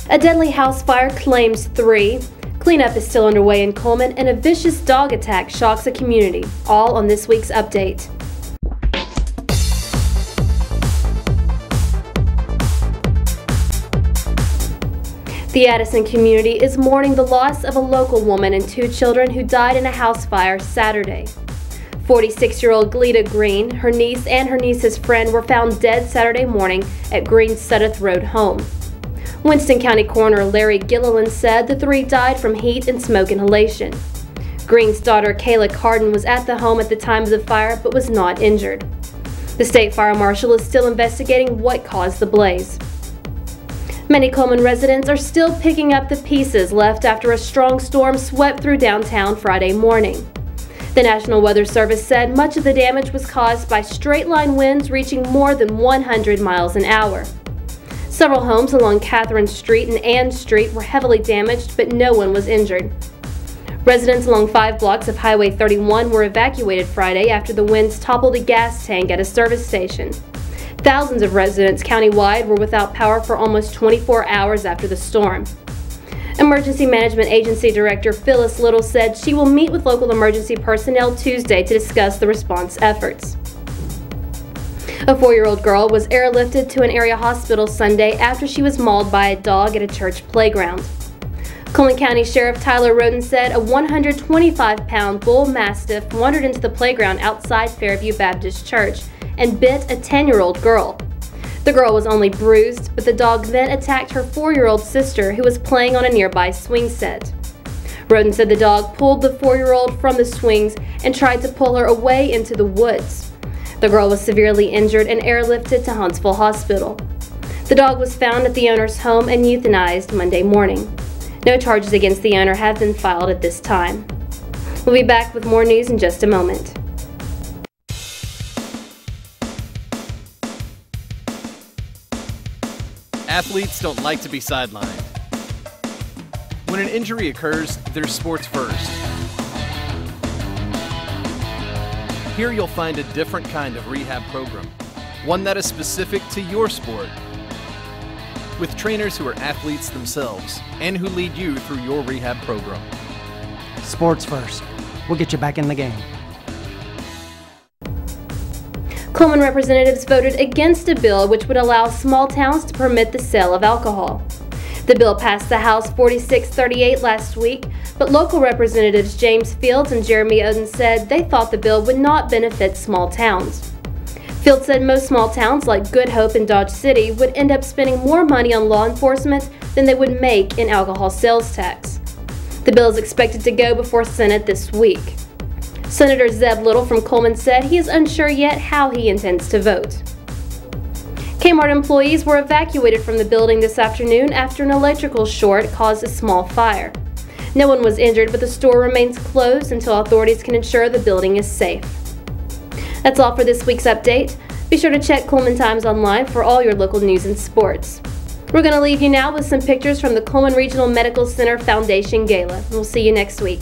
A deadly house fire claims 3. Cleanup is still underway in Cullman, and a vicious dog attack shocks a community. All on this week's update. The Addison community is mourning the loss of a local woman and 2 children who died in a house fire Saturday. 46-year-old Gleda Green, her niece, and her niece's friend were found dead Saturday morning at Green's Sudeth Road home. Winston County Coroner Larry Gilliland said the 3 died from heat and smoke inhalation. Green's daughter Kayla Carden was at the home at the time of the fire but was not injured. The state fire marshal is still investigating what caused the blaze. Many Cullman residents are still picking up the pieces left after a strong storm swept through downtown Friday morning. The National Weather Service said much of the damage was caused by straight-line winds reaching more than 100 miles an hour. Several homes along Catherine Street and Ann Street were heavily damaged, but no one was injured. Residents along 5 blocks of Highway 31 were evacuated Friday after the winds toppled a gas tank at a service station. Thousands of residents countywide were without power for almost 24 hours after the storm. Emergency Management Agency Director Phyllis Little said she will meet with local emergency personnel Tuesday to discuss the response efforts. A 4-year-old girl was airlifted to an area hospital Sunday after she was mauled by a dog at a church playground. Cullman County Sheriff Tyler Roden said a 125-pound bull mastiff wandered into the playground outside Fairview Baptist Church and bit a 10-year-old girl. The girl was only bruised, but the dog then attacked her 4-year-old sister who was playing on a nearby swing set. Roden said the dog pulled the 4-year-old from the swings and tried to pull her away into the woods. The girl was severely injured and airlifted to Huntsville Hospital. The dog was found at the owner's home and euthanized Monday morning. No charges against the owner have been filed at this time. We'll be back with more news in just a moment. Athletes don't like to be sidelined. When an injury occurs, there's sports first. Here you'll find a different kind of rehab program, one that is specific to your sport, with trainers who are athletes themselves and who lead you through your rehab program. Sports first. We'll get you back in the game. Cullman representatives voted against a bill which would allow small towns to permit the sale of alcohol. The bill passed the House 46-38 last week, but local representatives James Fields and Jeremy Oden said they thought the bill would not benefit small towns. Fields said most small towns like Good Hope and Dodge City would end up spending more money on law enforcement than they would make in alcohol sales tax. The bill is expected to go before Senate this week. Senator Zeb Little from Cullman said he is unsure yet how he intends to vote. Kmart employees were evacuated from the building this afternoon after an electrical short caused a small fire. No one was injured, but the store remains closed until authorities can ensure the building is safe. That's all for this week's update. Be sure to check Cullman Times online for all your local news and sports. We're going to leave you now with some pictures from the Cullman Regional Medical Center Foundation Gala. We'll see you next week.